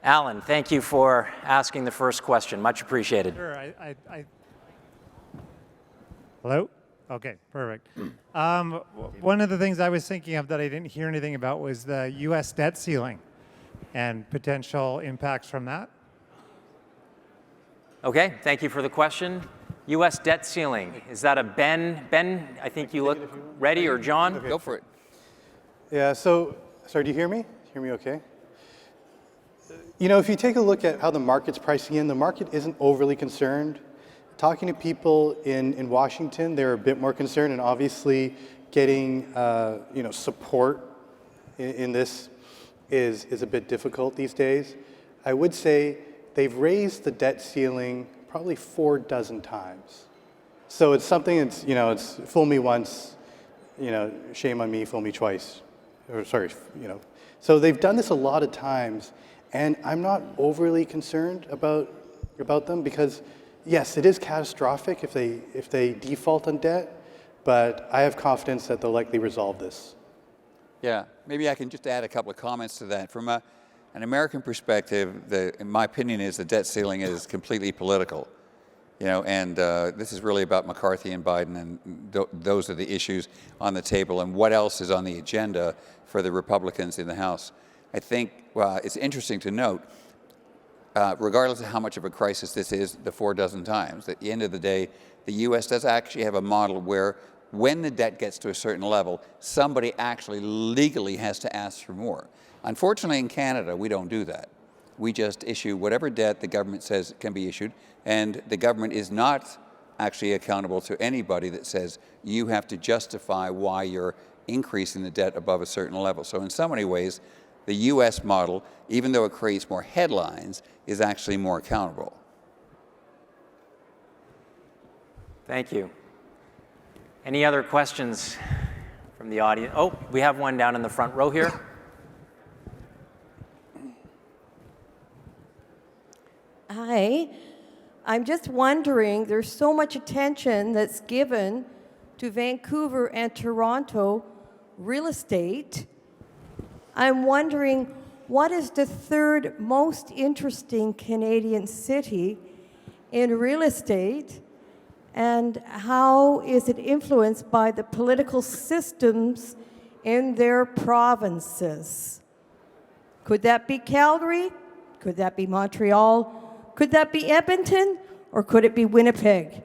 Alan, thank you for asking the first question. Much appreciated. Sure. Hello? Okay, perfect. One of the things I was thinking of that I didn't hear anything about was the U.S. debt ceiling and potential impacts from that. Okay, thank you for the question. U.S. debt ceiling, is that a Ben? Ben, I think you look ready, or John? Okay. Go for it. Yeah, so, sorry, do you hear me? Hear me okay? You know, if you take a look at how the market's pricing in, the market isn't overly concerned. Talking to people in Washington, they're a bit more concerned, and obviously getting support in this is a bit difficult these days. I would say they've raised the debt ceiling probably 4 dozen times. So it's something that's, it's fool me once, shame on me, fool me twice. Or sorry, So they've done this a lot of times, and I'm not overly concerned about them because, yes, it is catastrophic if they default on debt, but I have confidence that they'll likely resolve this. Yeah, maybe I can just add a couple of comments to that. From an American perspective, in my opinion, is the debt ceiling is completely political. And this is really about McCarthy and Biden, and those are the issues on the table, and what else is on the agenda for the Republicans in the House. I think it's interesting to note, regardless of how much of a crisis this is, the 4 dozen times, at the end of the day, the U.S. does actually have a model where when the debt gets to a certain level, somebody actually legally has to ask for more. Unfortunately, in Canada, we don't do that. We just issue whatever debt the government says can be issued, and the government is not actually accountable to anybody that says you have to justify why you're increasing the debt above a certain level. So in so many ways, the U.S. model, even though it creates more headlines, is actually more accountable. Thank you. Any other questions from the audience? Oh, we have one down in the front row here. Hi. I'm just wondering, there's so much attention that's given to Vancouver and Toronto real estate. I'm wondering, what is the third most interesting Canadian city in real estate, and how is it influenced by the political systems in their provinces? Could that be Calgary? Could that be Montreal? Could that be Edmonton? Or could it be Winnipeg?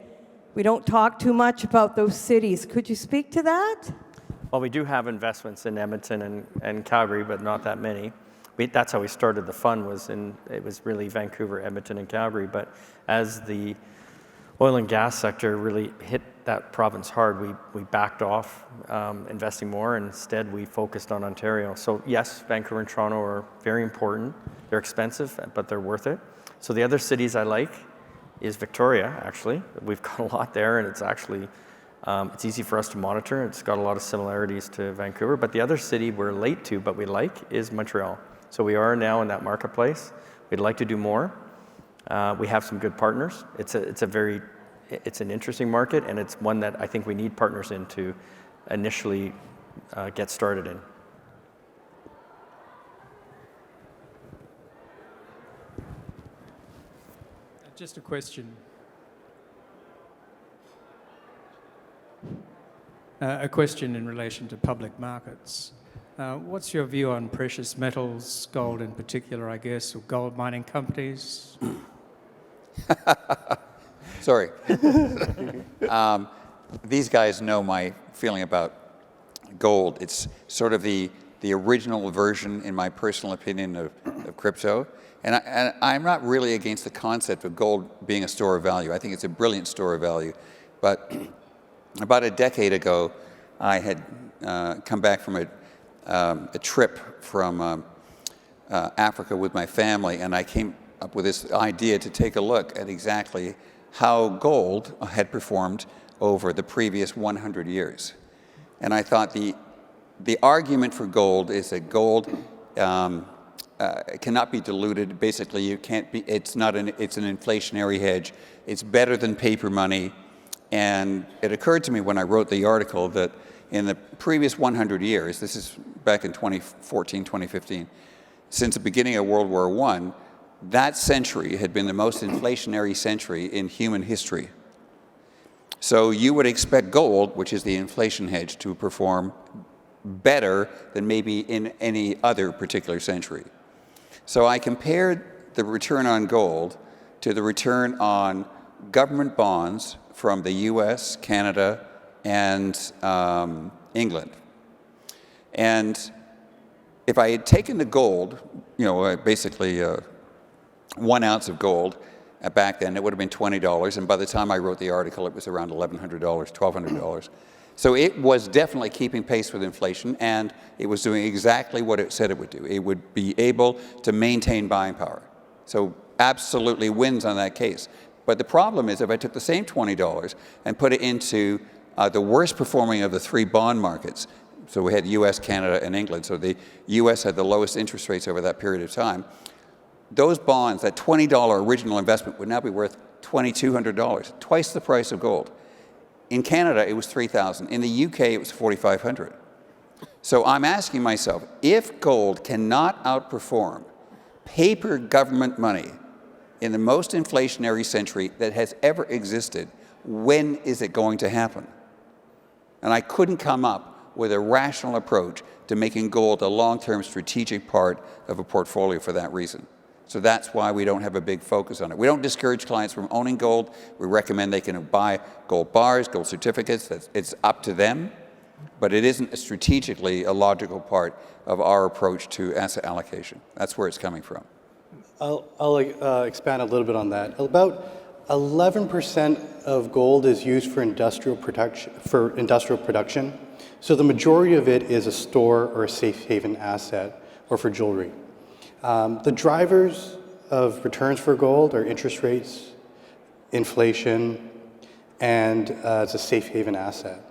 We don't talk too much about those cities. Could you speak to that? Well, we do have investments in Edmonton and Calgary, but not that many. That's how we started the fund, it was really Vancouver, Edmonton, and Calgary. But as the oil and gas sector really hit that province hard, we backed off investing more, and instead we focused on Ontario. So yes, Vancouver and Toronto are very important. They're expensive, but they're worth it. So the other cities I like is Victoria, actually. We've got a lot there, and it's actually, it's easy for us to monitor. It's got a lot of similarities to Vancouver. But the other city we're late to, but we like, is Montreal. So we are now in that marketplace. We'd like to do more. We have some good partners. It's an interesting market, and it's one that I think we need partners in to initially get started in. Just a question. A question in relation to public markets. What's your view on precious metals, gold in particular, I guess, or gold mining companies? Sorry. These guys know my feeling about gold. It's sort of the original version, in my personal opinion, of crypto. And I'm not really against the concept of gold being a store of value. I think it's a brilliant store of value. But about a decade ago, I had come back from a trip from Africa with my family, and I came up with this idea to take a look at exactly how gold had performed over the previous 100 years. And I thought the argument for gold is that gold cannot be diluted. Basically, you can't be. It's an inflationary hedge. It's better than paper money. And it occurred to me when I wrote the article that in the previous 100 years, this is back in 2014, 2015, since the beginning of World War I, that century had been the most inflationary century in human history. So you would expect gold, which is the inflation hedge, to perform better than maybe in any other particular century. So I compared the return on gold to the return on government bonds from the US, Canada, and England. And if I had taken the gold, basically 1 ounce of gold, back then it would have been $20, and by the time I wrote the article it was around $1,100, $1,200. So it was definitely keeping pace with inflation, and it was doing exactly what it said it would do. It would be able to maintain buying power. So absolutely wins on that case. But the problem is if I took the same $20 and put it into the worst performing of the 3 bond markets, so we had US, Canada, and England, so the US had the lowest interest rates over that period of time, those bonds, that $20 original investment would now be worth $2,200, twice the price of gold. In Canada, it was $3,000. In the UK, it was $4,500. So I'm asking myself, if gold cannot outperform paper government money in the most inflationary century that has ever existed, when is it going to happen? And I couldn't come up with a rational approach to making gold a long-term strategic part of a portfolio for that reason. So that's why we don't have a big focus on it. We don't discourage clients from owning gold. We recommend they can buy gold bars, gold certificates. It's up to them, but it isn't strategically a logical part of our approach to asset allocation. That's where it's coming from. I'll expand a little bit on that. About 11% of gold is used for industrial production. So the majority of it is a store or a safe haven asset, or for jewelry. The drivers of returns for gold are interest rates, inflation, and it's a safe haven asset.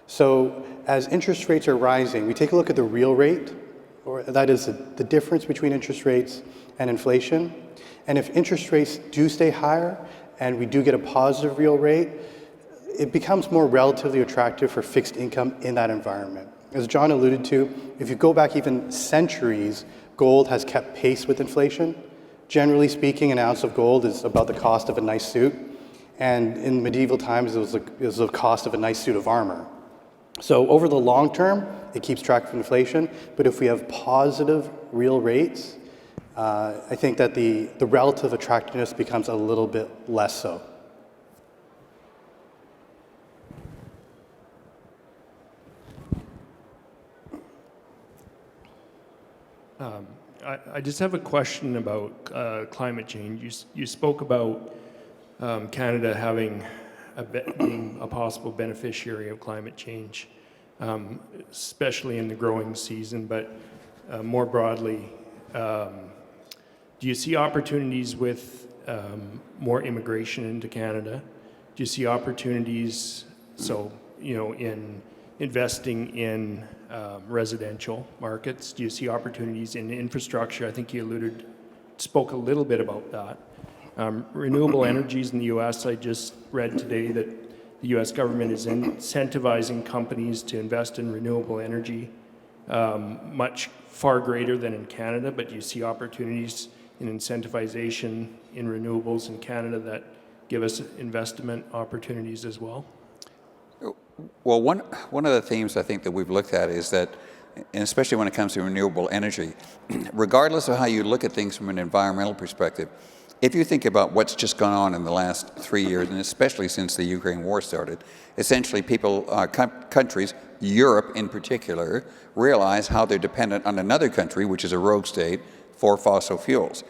So as interest rates are rising, we take a look at the real rate, or that is the difference between interest rates and inflation. And if interest rates do stay higher and we do get a positive real rate, it becomes more relatively attractive for fixed income in that environment. As John alluded to, if you go back even centuries, gold has kept pace with inflation. Generally speaking, an ounce of gold is about the cost of a nice suit. And in medieval times, it was the cost of a nice suit of armor. So over the long term, it keeps track of inflation. But if we have positive real rates, I think that the relative attractiveness becomes a little bit less so. I just have a question about climate change. You spoke about Canada being a possible beneficiary of climate change, especially in the growing season, but more broadly, do you see opportunities with more immigration into Canada? Do you see opportunities, in investing in residential markets? Do you see opportunities in infrastructure? I think you spoke a little bit about that. Renewable energies in the U.S., I just read today that the U.S. government is incentivizing companies to invest in renewable energy much far greater than in Canada, but do you see opportunities in incentivization in renewables in Canada that give us investment opportunities as well? Well, one of the themes I think that we've looked at is that, and especially when it comes to renewable energy, regardless of how you look at things from an environmental perspective, if you think about what's just gone on in the last 3 years, and especially since the Ukraine war started, essentially countries, Europe in particular, realize how they're dependent on another country, which is a rogue state, for fossil fuels.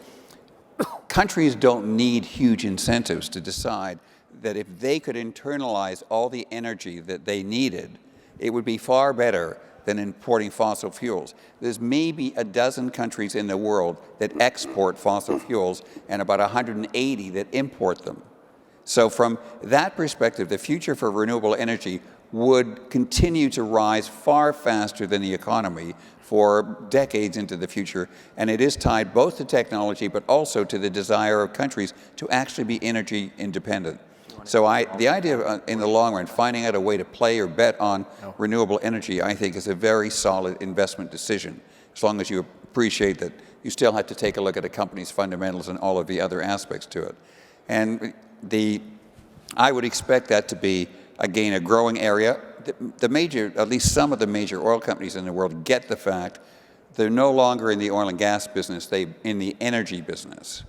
Countries don't need huge incentives to decide that if they could internalize all the energy that they needed, it would be far better than importing fossil fuels. There's maybe a dozen countries in the world that export fossil fuels and about 180 that import them. So from that perspective, the future for renewable energy would continue to rise far faster than the economy for decades into the future. And it is tied both to technology, but also to the desire of countries to actually be energy independent. So the idea of, in the long run, finding out a way to play or bet on renewable energy, I think, is a very solid investment decision, as long as you appreciate that you still have to take a look at a company's fundamentals and all of the other aspects to it. And I would expect that to be, again, a growing area. The major, at least some of the major oil companies in the world get the fact they're no longer in the oil and gas business, they're in the energy business.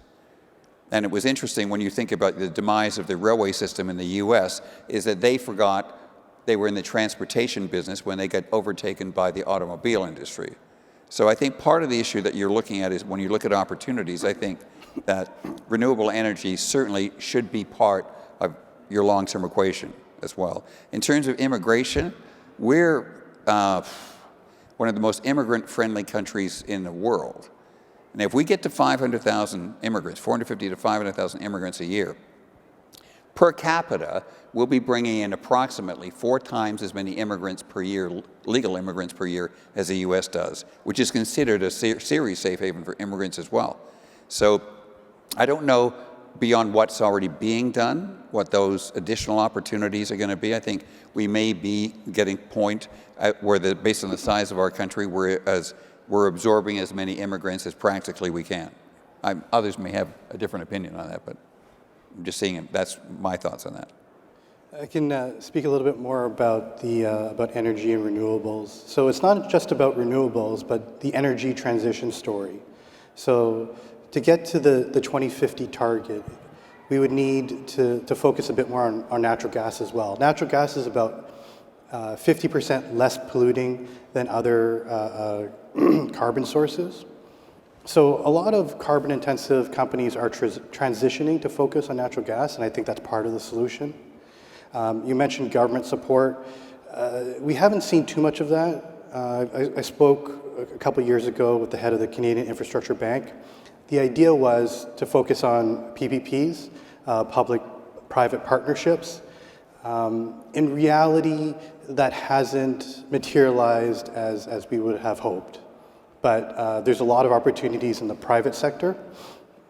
And it was interesting when you think about the demise of the railway system in the US, is that they forgot they were in the transportation business when they got overtaken by the automobile industry. So I think part of the issue that you're looking at is when you look at opportunities, I think that renewable energy certainly should be part of your long-term equation as well. In terms of immigration, we're one of the most immigrant-friendly countries in the world. And if we get to 500,000 immigrants, 450 to 500,000 immigrants a year, per capita, we'll be bringing in approximately 4 times as many immigrants per year, legal immigrants per year, as the U.S. does, which is considered a serious safe haven for immigrants as well. So I don't know beyond what's already being done, what those additional opportunities are going to be. I think we may be getting point at where, based on the size of our country, we're absorbing as many immigrants as practically we can. Others may have a different opinion on that, but I'm just seeing it. That's my thoughts on that. I can speak a little bit more about about energy and renewables. So it's not just about renewables, but the energy transition story. So to get to the 2050 target, we would need to focus a bit more on natural gas as well. Natural gas is about 50% less polluting than other carbon sources. So a lot of carbon-intensive companies are transitioning to focus on natural gas, and I think that's part of the solution. You mentioned government support. We haven't seen too much of that. I spoke a couple years ago with the head of the Canadian Infrastructure Bank. The idea was to focus on PPPs, public-private partnerships. In reality, that hasn't materialized as we would have hoped. But there's a lot of opportunities in the private sector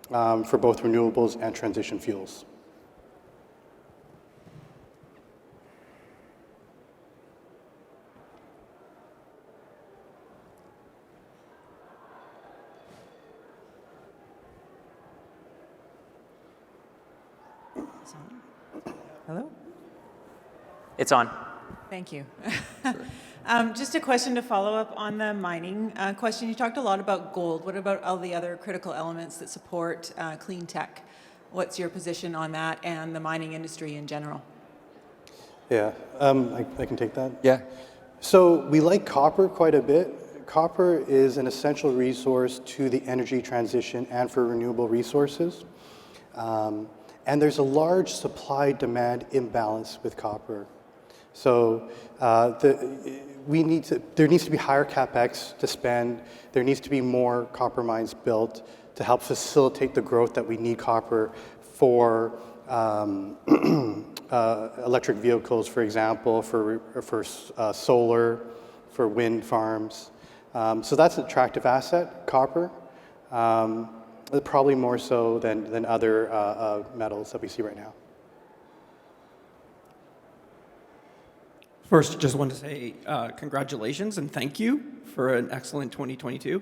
for both renewables and transition fuels. Hello? It's on. Thank you. Just a question to follow up on the mining question. You talked a lot about gold. What about all the other critical elements that support clean tech? What's your position on that and the mining industry in general? Yeah, I can take that. Yeah. So we like copper quite a bit. Copper is an essential resource to the energy transition and for renewable resources. And there's a large supply-demand imbalance with copper. So there needs to be higher capex to spend. There needs to be more copper mines built to help facilitate the growth that we need copper for electric vehicles, for example, for solar, for wind farms. So that's an attractive asset, copper. Probably more so than other metals that we see right now. First, just want to say congratulations and thank you for an excellent 2022.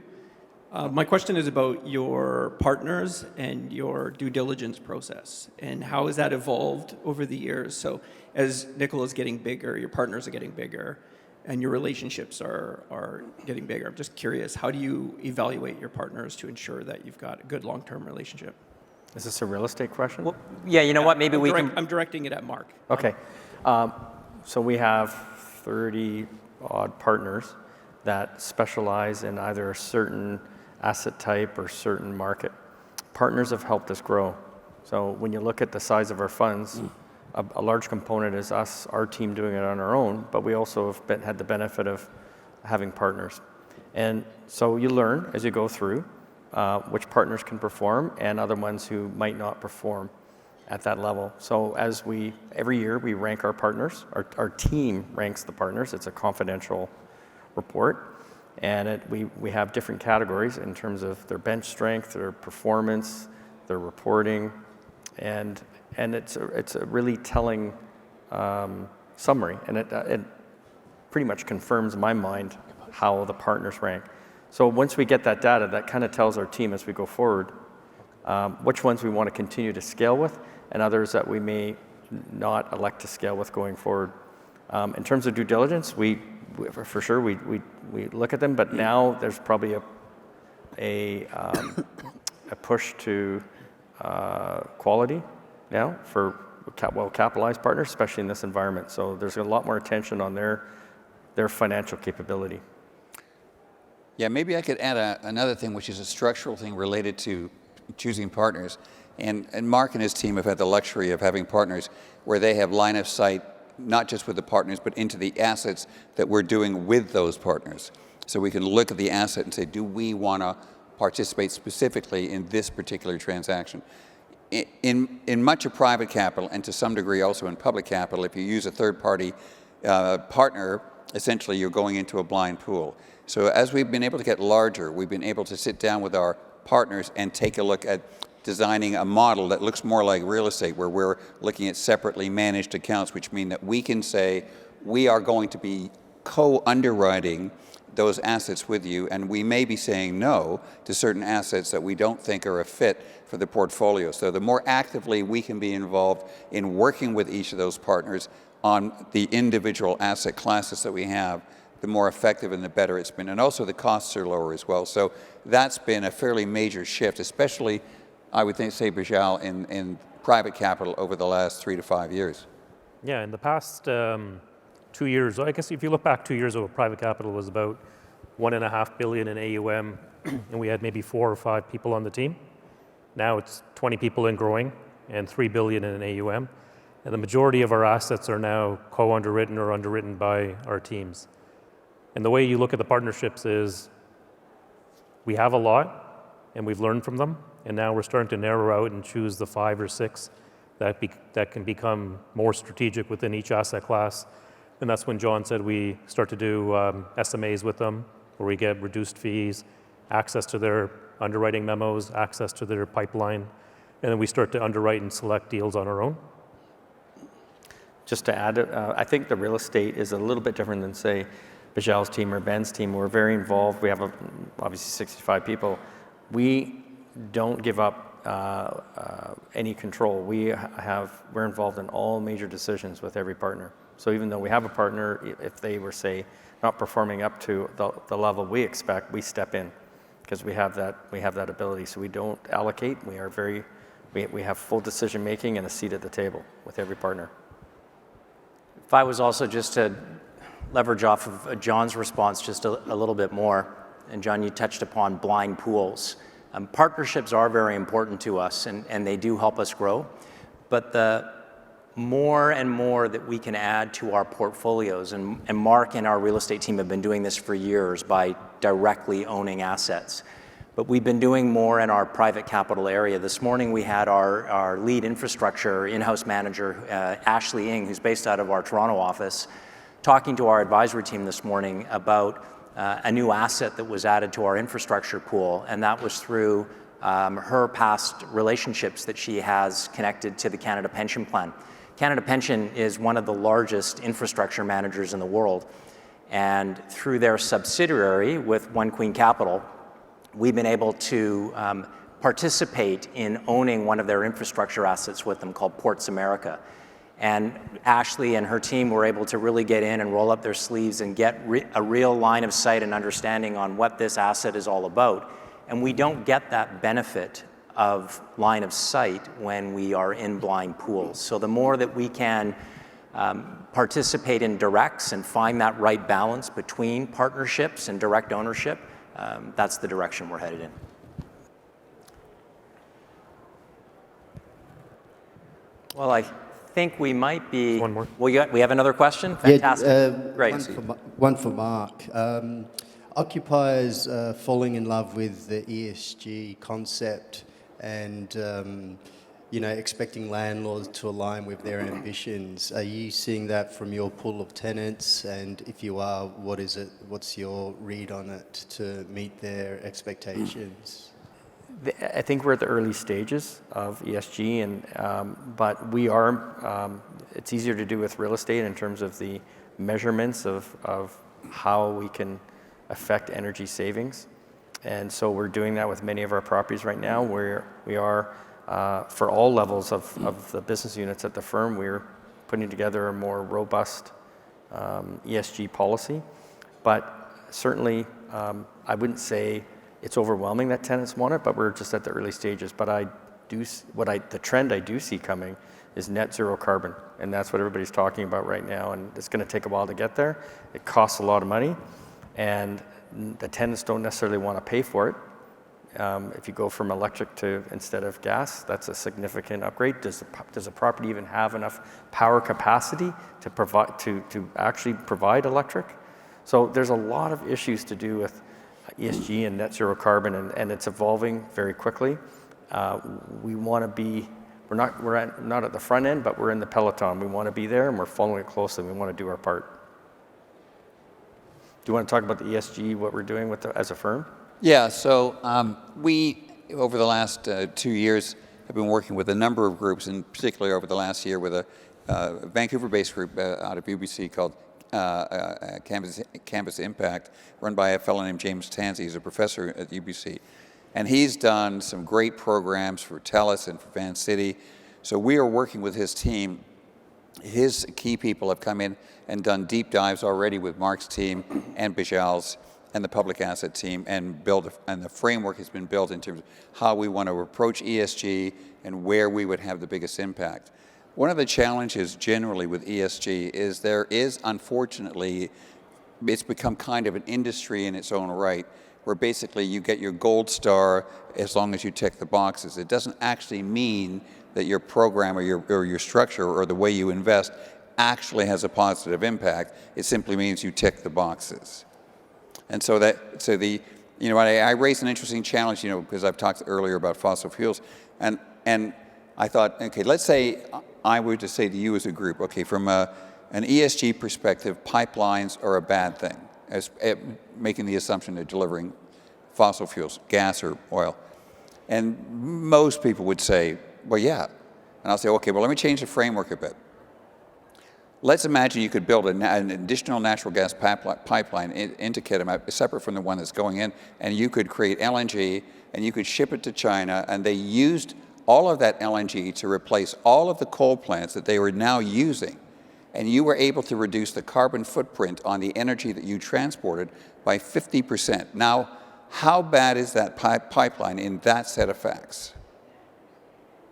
My question is about your partners and your due diligence process and how has that evolved over the years? So as Nicola is getting bigger, your partners are getting bigger, and your relationships are getting bigger. I'm just curious, how do you evaluate your partners to ensure that you've got a good long-term relationship? Is this a real estate question? Well, yeah, you know what? Maybe we can. I'm directing it at Mark. Okay. So we have 30 odd partners that specialize in either a certain asset type or certain market. Partners have helped us grow. So when you look at the size of our funds, a large component is us, our team doing it on our own, but we also have had the benefit of having partners. And so you learn as you go through which partners can perform and other ones who might not perform at that level. So every year we rank our partners, our team ranks the partners. It's a confidential report. And we have different categories in terms of their bench strength, their performance, their reporting, and it's a really telling summary, and it pretty much confirms in my mind how the partners rank. So once we get that data, that kind of tells our team as we go forward which ones we want to continue to scale with and others that we may not elect to scale with going forward. In terms of due diligence, we for sure we look at them, but now there's probably a push to quality now for well-capitalized partners, especially in this environment. So there's a lot more attention on their financial capability. Yeah, maybe I could add another thing, which is a structural thing related to choosing partners. And Mark and his team have had the luxury of having partners where they have line of sight, not just with the partners, but into the assets that we're doing with those partners. So we can look at the asset and say, do we want to participate specifically in this particular transaction? In much of private capital, and to some degree also in public capital, if you use a third-party partner, essentially you're going into a blind pool. So as we've been able to get larger, we've been able to sit down with our partners and take a look at designing a model that looks more like real estate, where we're looking at separately managed accounts, which mean that we can say we are going to be co-underwriting those assets with you, and we may be saying no to certain assets that we don't think are a fit for the portfolio. So the more actively we can be involved in working with each of those partners on the individual asset classes that we have, the more effective and the better it's been. And also the costs are lower as well. So that's been a fairly major shift, especially, I would say, Bijal, in private capital over the last 3 to 5 years. Yeah, in the past 2 years, I guess if you look back 2 years ago, private capital was about $1.5 billion in AUM, and we had maybe 4 or 5 people on the team. Now it's 20 people and growing, and $3 billion in AUM. And the majority of our assets are now co-underwritten or underwritten by our teams. And the way you look at the partnerships is we have a lot, and we've learned from them, and now we're starting to narrow out and choose the 5 or 6 that can become more strategic within each asset class. And that's when John said we start to do SMAs with them, where we get reduced fees, access to their underwriting memos, access to their pipeline, and then we start to underwrite and select deals on our own. Just to add, I think the real estate is a little bit different than, say, Bijal's team or Ben's team. We're very involved. We have obviously 65 people. We don't give up any control. We're involved in all major decisions with every partner. So even though we have a partner, if they were, say, not performing up to the level we expect, we step in because we have that ability. So we don't allocate. We have full decision making and a seat at the table with every partner. If I was also just to leverage off of John's response just a little bit more, and John, you touched upon blind pools. Partnerships are very important to us, and they do help us grow, but the more and more that we can add to our portfolios, and Mark and our real estate team have been doing this for years by directly owning assets, but we've been doing more in our private capital area. This morning we had our lead infrastructure in-house manager, Ashley Ng, who's based out of our Toronto office, talking to our advisory team this morning about a new asset that was added to our infrastructure pool, and that was through her past relationships that she has connected to the Canada Pension Plan. Canada Pension is one of the largest infrastructure managers in the world, and through their subsidiary with One Queen Capital, we've been able to participate in owning one of their infrastructure assets with them called Ports America. And Ashley and her team were able to really get in and roll up their sleeves and get a real line of sight and understanding on what this asset is all about. And we don't get that benefit of line of sight when we are in blind pools. So the more that we can participate in directs and find that right balance between partnerships and direct ownership, that's the direction we're headed in. Well, I think we might be. One more. We have another question? Fantastic. Yeah, Great. One for Mark. Occupiers falling in love with the ESG concept and expecting landlords to align with their ambitions. Are you seeing that from your pool of tenants? And if you are, what is it? What's your read on it to meet their expectations? I think we're at the early stages of ESG, but we are. It's easier to do with real estate in terms of the measurements of how we can affect energy savings. And so we're doing that with many of our properties right now, where we are, for all levels of the business units at the firm, we're putting together a more robust ESG policy. But certainly, I wouldn't say it's overwhelming that tenants want it, but we're just at the early stages. But the trend I do see coming is net zero carbon, and that's what everybody's talking about right now, and it's going to take a while to get there. It costs a lot of money, and the tenants don't necessarily want to pay for it. If you go from electric to instead of gas, that's a significant upgrade. Does a property even have enough power capacity to provide to actually provide electric? So there's a lot of issues to do with ESG and net zero carbon, and it's evolving very quickly. We want to be, we're not at the front end, but we're in the peloton. We want to be there, and we're following it closely. We want to do our part. Do you want to talk about the ESG, what we're doing with as a firm? Yeah, so we, over the last 2 years, have been working with a number of groups, and particularly over the last year with a Vancouver-based group out of UBC called Campus Impact, run by a fellow named James Tansey. He's a professor at UBC. And he's done some great programs for TELUS and for Van City. So we are working with his team. His key people have come in and done deep dives already with Mark's team and Bijal's and the public asset team, and the framework has been built in terms of how we want to approach ESG and where we would have the biggest impact. One of the challenges generally with ESG is there is, unfortunately, it's become kind of an industry in its own right, where basically you get your gold star as long as you tick the boxes. It doesn't actually mean that your program or your structure or the way you invest actually has a positive impact. It simply means you tick the boxes. And so I raised an interesting challenge, because I've talked earlier about fossil fuels, and I thought, okay, let's say I were to say to you as a group, okay, from an ESG perspective, pipelines are a bad thing, as making the assumption they're delivering fossil fuels, gas or oil. And most people would say, well, yeah. And I'll say, okay, well, let me change the framework a bit. Let's imagine you could build an additional natural gas pipeline into Kitimat, separate from the one that's going in, and you could create LNG, and you could ship it to China, and they used all of that LNG to replace all of the coal plants that they were now using, and you were able to reduce the carbon footprint on the energy that you transported by 50%. Now, how bad is that pipeline in that set of facts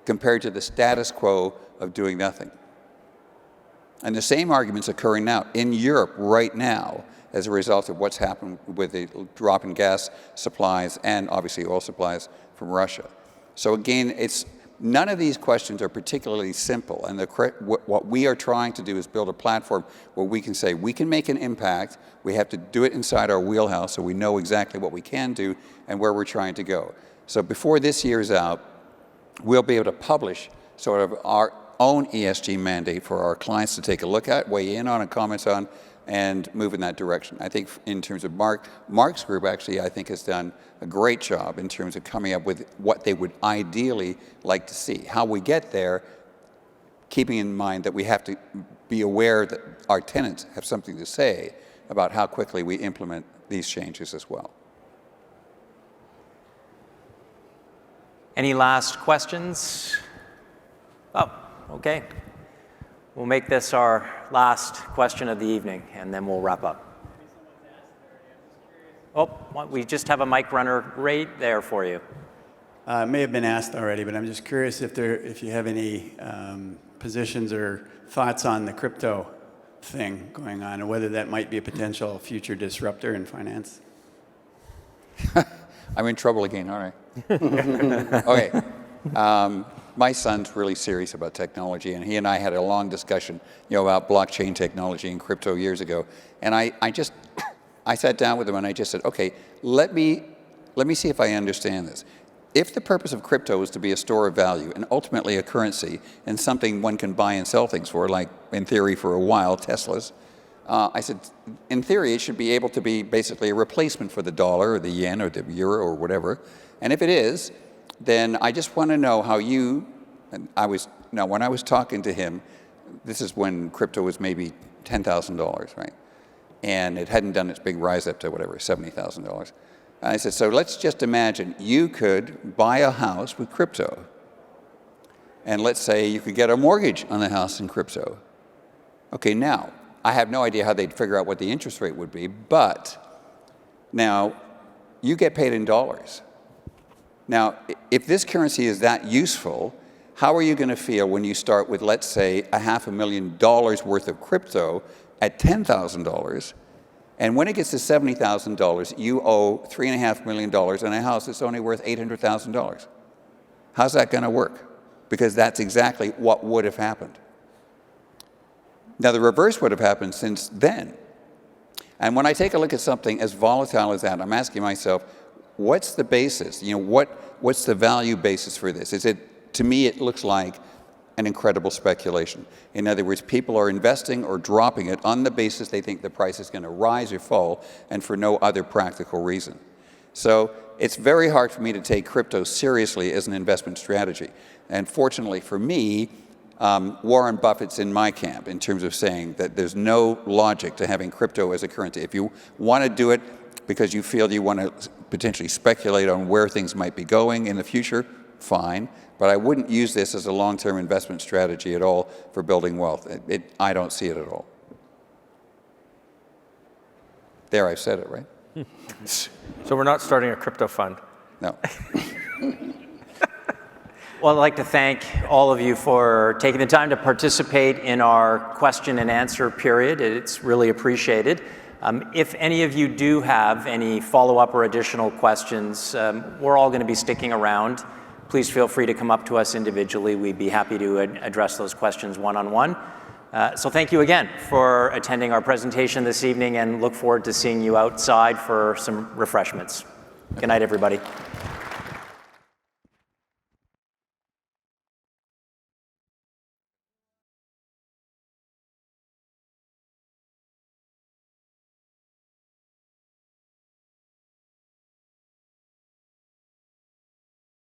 compared to the status quo of doing nothing? And the same argument's occurring now in Europe right now as a result of what's happened with the drop in gas supplies and obviously oil supplies from Russia. So again, none of these questions are particularly simple, and what we are trying to do is build a platform where we can say we can make an impact. We have to do it inside our wheelhouse so we know exactly what we can do and where we're trying to go. So before this year's out, we'll be able to publish sort of our own ESG mandate for our clients to take a look at, weigh in on, and comments on, and move in that direction. I think in terms of Mark's group actually, I think, has done a great job in terms of coming up with what they would ideally like to see. How we get there, keeping in mind that we have to be aware that our tenants have something to say about how quickly we implement these changes as well. Any last questions? Oh, okay. We'll make this our last question of the evening, and then we'll wrap up. Oh, we just have a mic runner right there for you. It may have been asked already, but I'm just curious if you have any positions or thoughts on the crypto thing going on, and whether that might be a potential future disruptor in finance. I'm in trouble again, aren't I? Okay. My son's really serious about technology, and he and I had a long discussion, about blockchain technology and crypto years ago. And I sat down with him and I just said, okay, let me see if I understand this. If the purpose of crypto is to be a store of value and ultimately a currency and something one can buy and sell things for, like in theory for a while, Teslas, I said, in theory, it should be able to be basically a replacement for the dollar or the yen or the euro or whatever. And if it is, then I just want to know how when I was talking to him, this is when crypto was maybe $10,000, right? And it hadn't done its big rise up to whatever, $70,000. I said, so let's just imagine you could buy a house with crypto. And let's say you could get a mortgage on the house in crypto. Okay, now, I have no idea how they'd figure out what the interest rate would be, but now you get paid in dollars. Now, if this currency is that useful, how are you going to feel when you start with, let's say, $500,000 worth of crypto at $10,000, and when it gets to $70,000, you owe $3.5 million on a house that's only worth $800,000? How's that going to work? Because that's exactly what would have happened. Now, the reverse would have happened since then. And when I take a look at something as volatile as that, I'm asking myself, what's the basis? You know, what's the value basis for this? To me, it looks like an incredible speculation. In other words, people are investing or dropping it on the basis they think the price is going to rise or fall, and for no other practical reason. So it's very hard for me to take crypto seriously as an investment strategy. And fortunately for me, Warren Buffett's in my camp in terms of saying that there's no logic to having crypto as a currency. If you want to do it because you feel you want to potentially speculate on where things might be going in the future, fine. But I wouldn't use this as a long-term investment strategy at all for building wealth. I don't see it at all. There, I've said it, right? So we're not starting a crypto fund? No. Well, I'd like to thank all of you for taking the time to participate in our question and answer period. It's really appreciated. If any of you do have any follow-up or additional questions, we're all going to be sticking around. Please feel free to come up to us individually. We'd be happy to address those questions one-on-one. So thank you again for attending our presentation this evening, and look forward to seeing you outside for some refreshments. Good night, everybody.